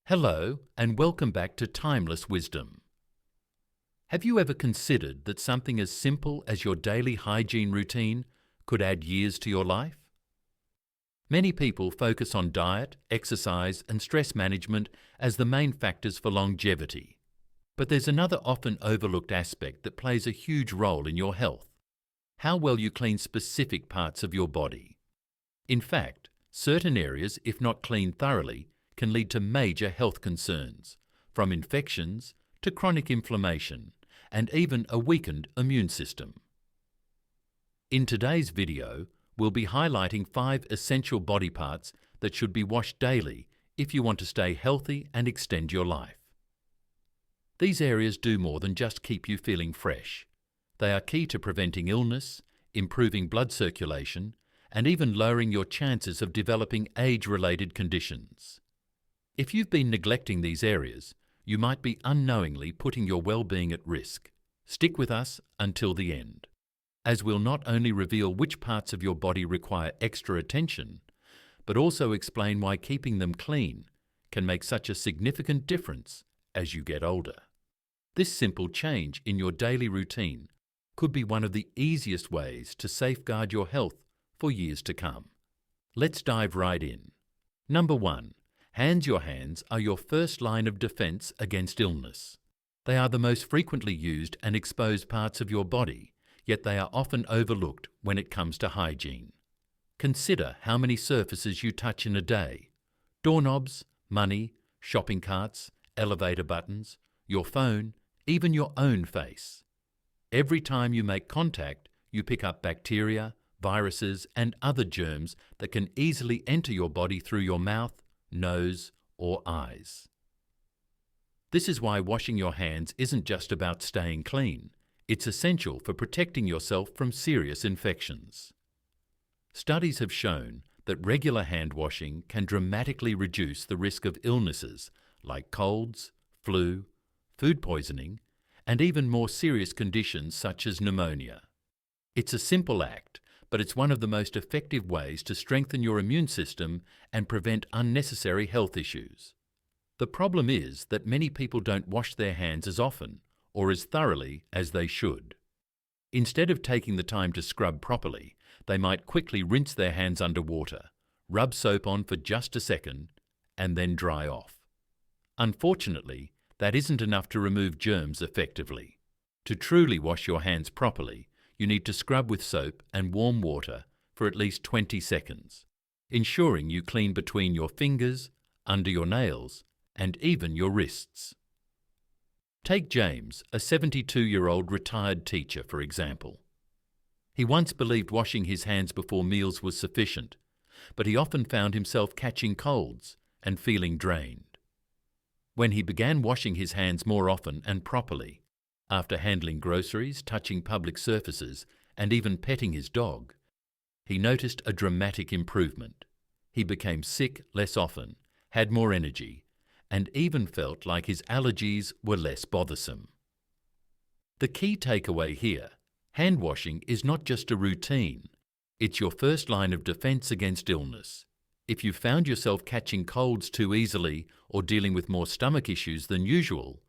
Hello and welcome back to Timeless Wisdom. Have you ever considered that something as simple as your daily hygiene routine could add years to your life? Many people focus on diet, exercise and stress management as the main factors for longevity. But there's another often overlooked aspect that plays a huge role in your health: how well you clean specific parts of your body. In fact, certain areas, if not cleaned thoroughly, can lead to major health concerns, from infections to chronic inflammation, and even a weakened immune system. In today's video, we'll be highlighting 5 essential body parts that should be washed daily if you want to stay healthy and extend your life. These areas do more than just keep you feeling fresh. They are key to preventing illness, improving blood circulation, and even lowering your chances of developing age-related conditions. If you've been neglecting these areas, you might be unknowingly putting your well-being at risk. Stick with us until the end, as we'll not only reveal which parts of your body require extra attention, but also explain why keeping them clean can make such a significant difference as you get older. This simple change in your daily routine could be one of the easiest ways to safeguard your health for years to come. Let's dive right in. Number 1. Your hands are your first line of defense against illness. They are the most frequently used and exposed parts of your body, yet they are often overlooked when it comes to hygiene. Consider how many surfaces you touch in a day: doorknobs, money, shopping carts, elevator buttons, your phone, even your own face. Every time you make contact, you pick up bacteria, viruses, and other germs that can easily enter your body through your mouth, nose, or eyes. This is why washing your hands isn't just about staying clean. It's essential for protecting yourself from serious infections. Studies have shown that regular hand washing can dramatically reduce the risk of illnesses like colds, flu, food poisoning, and even more serious conditions such as pneumonia. It's a simple act, but it's one of the most effective ways to strengthen your immune system and prevent unnecessary health issues. The problem is that many people don't wash their hands as often or as thoroughly as they should. Instead of taking the time to scrub properly, they might quickly rinse their hands under water, rub soap on for just a second, and then dry off. Unfortunately, that isn't enough to remove germs effectively. To truly wash your hands properly, you need to scrub with soap and warm water for at least 20 seconds, ensuring you clean between your fingers, under your nails, and even your wrists. Take James, a 72-year-old retired teacher, for example. He once believed washing his hands before meals was sufficient, but he often found himself catching colds and feeling drained. When he began washing his hands more often and properly, after handling groceries, touching public surfaces, and even petting his dog, he noticed a dramatic improvement. He became sick less often, had more energy, and even felt like his allergies were less bothersome. The key takeaway here: hand washing is not just a routine. It's your first line of defense against illness. If you found yourself catching colds too easily or dealing with more stomach issues than usual,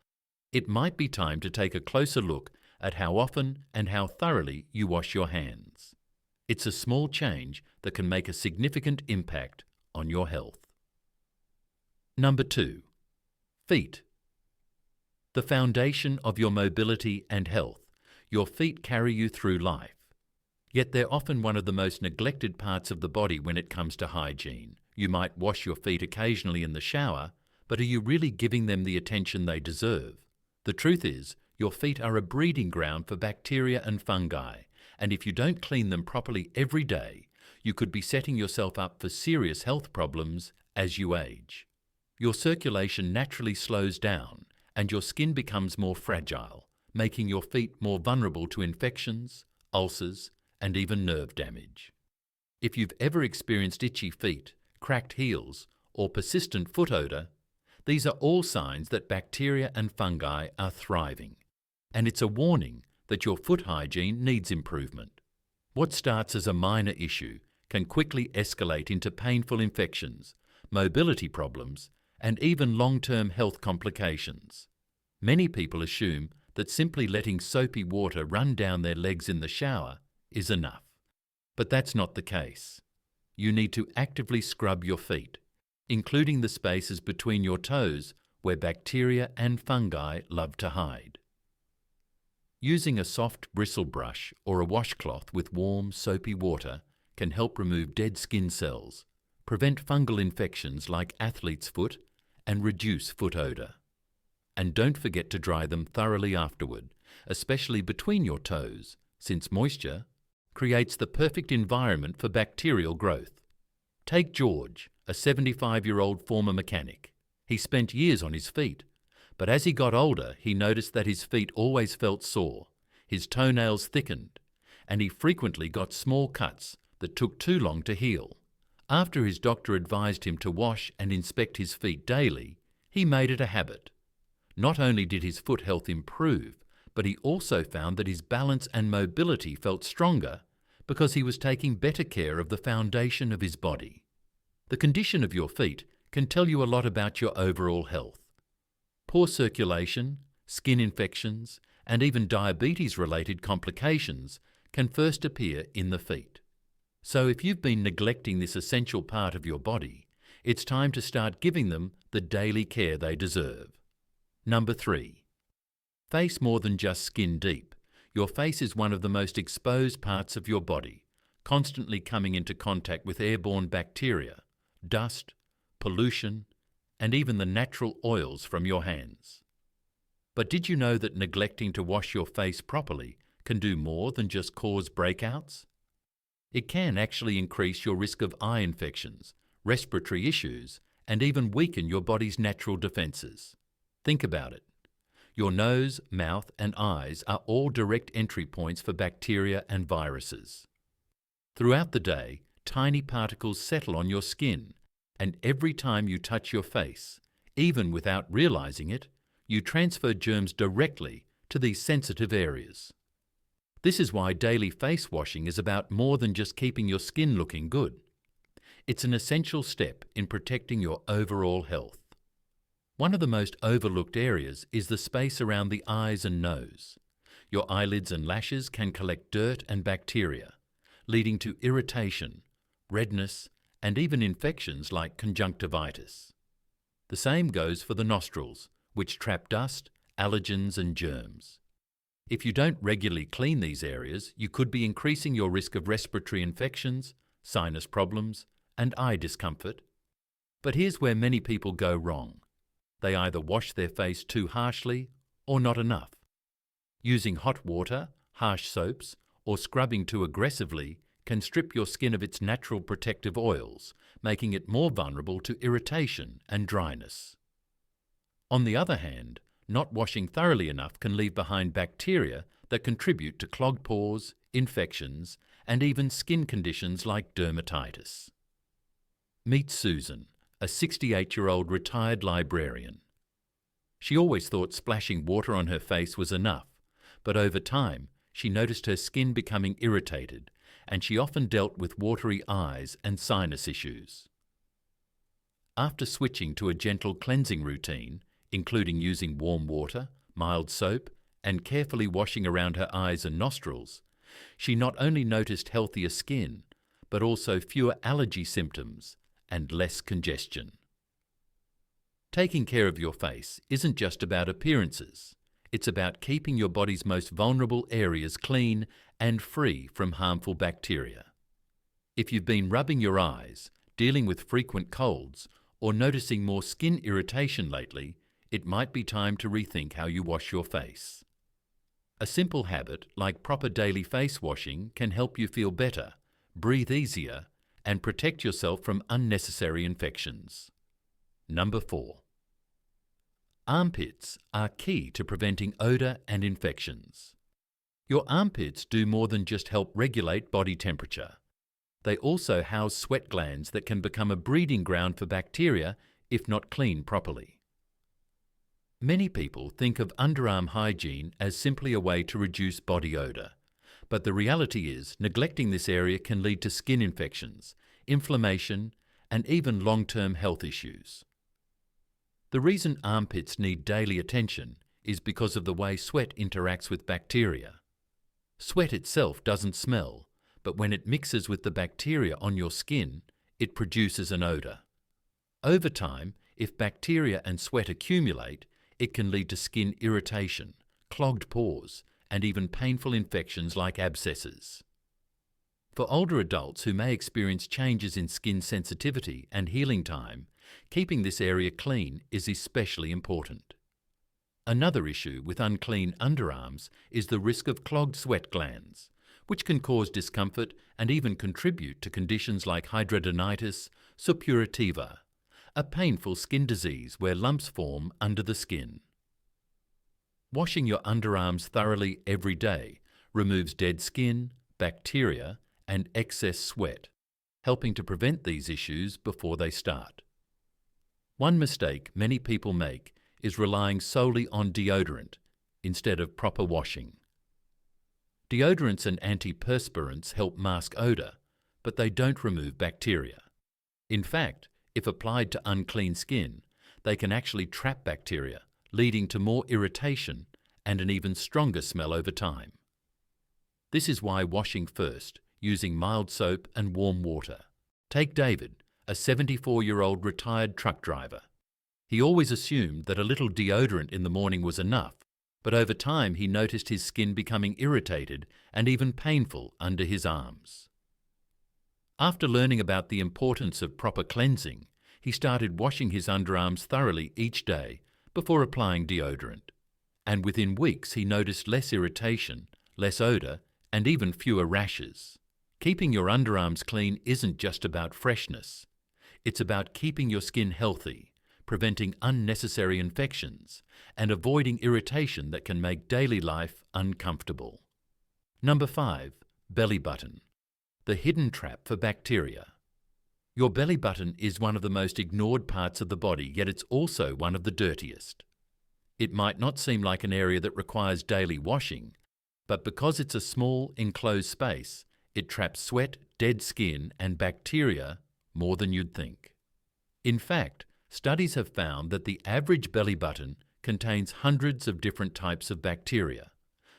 it might be time to take a closer look at how often and how thoroughly you wash your hands. It's a small change that can make a significant impact on your health. Number 2. Feet. The foundation of your mobility and health. Your feet carry you through life. Yet they're often one of the most neglected parts of the body when it comes to hygiene. You might wash your feet occasionally in the shower, but are you really giving them the attention they deserve? The truth is, your feet are a breeding ground for bacteria and fungi, and if you don't clean them properly every day, you could be setting yourself up for serious health problems as you age. Your circulation naturally slows down, and your skin becomes more fragile, making your feet more vulnerable to infections, ulcers, and even nerve damage. If you've ever experienced itchy feet, cracked heels, or persistent foot odor, these are all signs that bacteria and fungi are thriving, and it's a warning that your foot hygiene needs improvement. What starts as a minor issue can quickly escalate into painful infections, mobility problems, and even long-term health complications. Many people assume that simply letting soapy water run down their legs in the shower is enough. But that's not the case. You need to actively scrub your feet, including the spaces between your toes where bacteria and fungi love to hide. Using a soft bristle brush or a washcloth with warm, soapy water can help remove dead skin cells, prevent fungal infections like athlete's foot, and reduce foot odour. And don't forget to dry them thoroughly afterward, especially between your toes, since moisture creates the perfect environment for bacterial growth. Take George, a 75-year-old former mechanic. He spent years on his feet, but as he got older, he noticed that his feet always felt sore, his toenails thickened, and he frequently got small cuts that took too long to heal. After his doctor advised him to wash and inspect his feet daily, he made it a habit. Not only did his foot health improve, but he also found that his balance and mobility felt stronger because he was taking better care of the foundation of his body. The condition of your feet can tell you a lot about your overall health. Poor circulation, skin infections, and even diabetes-related complications can first appear in the feet. So if you've been neglecting this essential part of your body, it's time to start giving them the daily care they deserve. Number 3. Face more than just skin deep. Your face is one of the most exposed parts of your body, constantly coming into contact with airborne bacteria, dust, pollution, and even the natural oils from your hands. But did you know that neglecting to wash your face properly can do more than just cause breakouts? It can actually increase your risk of eye infections, respiratory issues, and even weaken your body's natural defenses. Think about it. Your nose, mouth, and eyes are all direct entry points for bacteria and viruses. Throughout the day, tiny particles settle on your skin, and every time you touch your face, even without realizing it, you transfer germs directly to these sensitive areas. This is why daily face washing is about more than just keeping your skin looking good. It's an essential step in protecting your overall health. One of the most overlooked areas is the space around the eyes and nose. Your eyelids and lashes can collect dirt and bacteria, leading to irritation, redness, and even infections like conjunctivitis. The same goes for the nostrils, which trap dust, allergens, and germs. If you don't regularly clean these areas, you could be increasing your risk of respiratory infections, sinus problems, and eye discomfort. But here's where many people go wrong. They either wash their face too harshly or not enough. Using hot water, harsh soaps, or scrubbing too aggressively can strip your skin of its natural protective oils, making it more vulnerable to irritation and dryness. On the other hand, not washing thoroughly enough can leave behind bacteria that contribute to clogged pores, infections, and even skin conditions like dermatitis. Meet Susan, a 68-year-old retired librarian. She always thought splashing water on her face was enough, but over time she noticed her skin becoming irritated, and she often dealt with watery eyes and sinus issues. After switching to a gentle cleansing routine, including using warm water, mild soap, and carefully washing around her eyes and nostrils, she not only noticed healthier skin, but also fewer allergy symptoms and less congestion. Taking care of your face isn't just about appearances. It's about keeping your body's most vulnerable areas clean and free from harmful bacteria. If you've been rubbing your eyes, dealing with frequent colds, or noticing more skin irritation lately, it might be time to rethink how you wash your face. A simple habit like proper daily face washing can help you feel better, breathe easier, and protect yourself from unnecessary infections. Number 4. Armpits are key to preventing odour and infections. Your armpits do more than just help regulate body temperature. They also house sweat glands that can become a breeding ground for bacteria if not cleaned properly. Many people think of underarm hygiene as simply a way to reduce body odour, but the reality is neglecting this area can lead to skin infections, inflammation, and even long-term health issues. The reason armpits need daily attention is because of the way sweat interacts with bacteria. Sweat itself doesn't smell, but when it mixes with the bacteria on your skin, it produces an odour. Over time, if bacteria and sweat accumulate, it can lead to skin irritation, clogged pores, and even painful infections like abscesses. For older adults who may experience changes in skin sensitivity and healing time, keeping this area clean is especially important. Another issue with unclean underarms is the risk of clogged sweat glands, which can cause discomfort and even contribute to conditions like hidradenitis suppurativa, a painful skin disease where lumps form under the skin. Washing your underarms thoroughly every day removes dead skin, bacteria, and excess sweat, helping to prevent these issues before they start. One mistake many people make is relying solely on deodorant instead of proper washing. Deodorants and antiperspirants help mask odour, but they don't remove bacteria. In fact, if applied to unclean skin, they can actually trap bacteria, leading to more irritation and an even stronger smell over time. This is why washing first, using mild soap and warm water. Take David, a 74-year-old retired truck driver. He always assumed that a little deodorant in the morning was enough, but over time he noticed his skin becoming irritated and even painful under his arms. After learning about the importance of proper cleansing, he started washing his underarms thoroughly each day before applying deodorant. And within weeks he noticed less irritation, less odour, and even fewer rashes. Keeping your underarms clean isn't just about freshness. It's about keeping your skin healthy, preventing unnecessary infections, and avoiding irritation that can make daily life uncomfortable. Number 5. Belly button. The hidden trap for bacteria. Your belly button is one of the most ignored parts of the body, yet it's also one of the dirtiest. It might not seem like an area that requires daily washing, but because it's a small, enclosed space, it traps sweat, dead skin, and bacteria more than you'd think. In fact, studies have found that the average belly button contains hundreds of different types of bacteria,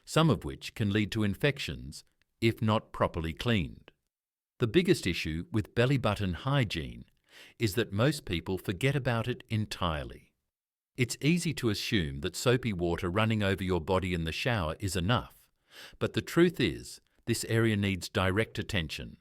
some of which can lead to infections if not properly cleaned. The biggest issue with belly button hygiene is that most people forget about it entirely. It's easy to assume that soapy water running over your body in the shower is enough, but the truth is, this area needs direct attention.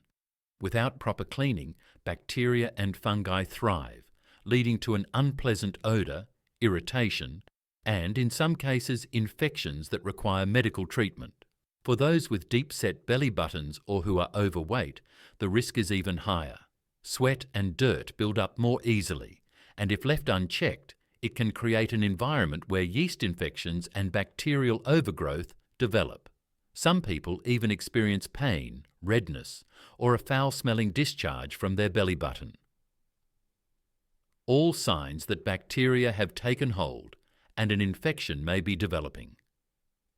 Without proper cleaning, bacteria and fungi thrive, leading to an unpleasant odour, irritation, and in some cases infections that require medical treatment. For those with deep-set belly buttons or who are overweight, the risk is even higher. Sweat and dirt build up more easily, and if left unchecked, it can create an environment where yeast infections and bacterial overgrowth develop. Some people even experience pain, redness, or a foul-smelling discharge from their belly button. All signs that bacteria have taken hold and an infection may be developing.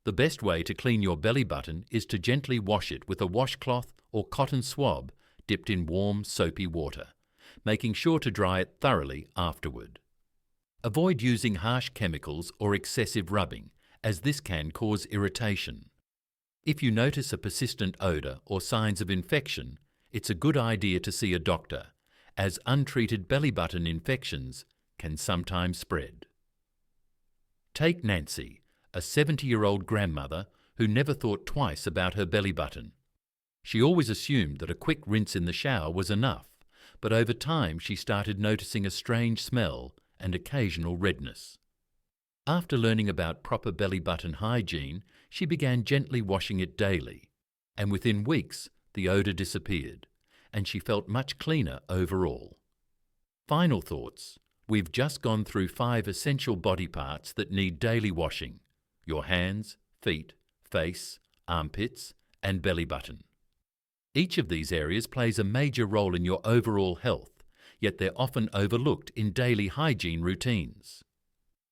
The best way to clean your belly button is to gently wash it with a washcloth or cotton swab dipped in warm, soapy water, making sure to dry it thoroughly afterward. Avoid using harsh chemicals or excessive rubbing, as this can cause irritation. If you notice a persistent odour or signs of infection, it's a good idea to see a doctor, as untreated belly button infections can sometimes spread. Take Nancy, a 70-year-old grandmother who never thought twice about her belly button. She always assumed that a quick rinse in the shower was enough, but over time she started noticing a strange smell and occasional redness. After learning about proper belly button hygiene, she began gently washing it daily, and within weeks the odour disappeared, and she felt much cleaner overall. Final thoughts. We've just gone through 5 essential body parts that need daily washing: your hands, feet, face, armpits, and belly button. Each of these areas plays a major role in your overall health, yet they're often overlooked in daily hygiene routines.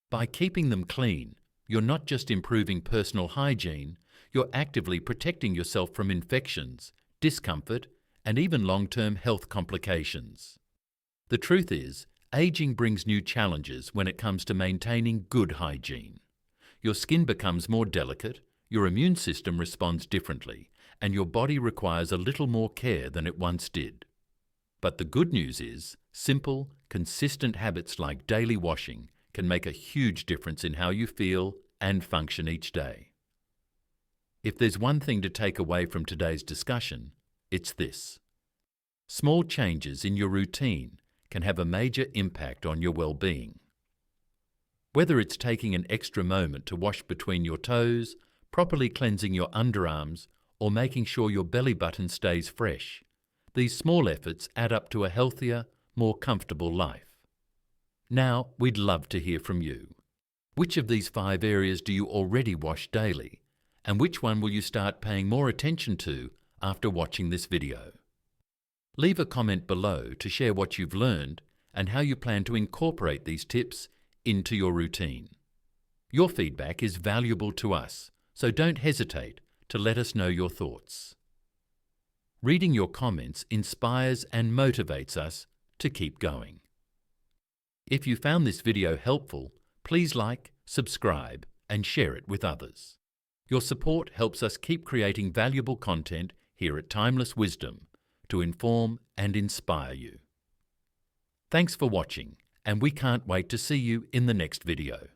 By keeping them clean, you're not just improving personal hygiene, you're actively protecting yourself from infections, discomfort, and even long-term health complications. The truth is, Aging brings new challenges when it comes to maintaining good hygiene. Your skin becomes more delicate, your immune system responds differently, and your body requires a little more care than it once did. But the good news is, simple, consistent habits like daily washing can make a huge difference in how you feel and function each day. If there's one thing to take away from today's discussion, it's this. Small changes in your routine can have a major impact on your well-being. Whether it's taking an extra moment to wash between your toes, properly cleansing your underarms, or making sure your belly button stays fresh, these small efforts add up to a healthier, more comfortable life. Now, we'd love to hear from you. Which of these 5 areas do you already wash daily? And which one will you start paying more attention to after watching this video? Leave a comment below to share what you've learned and how you plan to incorporate these tips into your routine. Your feedback is valuable to us, so don't hesitate to let us know your thoughts. Reading your comments inspires and motivates us to keep going. If you found this video helpful, please like, subscribe, and share it with others. Your support helps us keep creating valuable content here at Timeless Wisdom to inform and inspire you. Thanks for watching, and we can't wait to see you in the next video.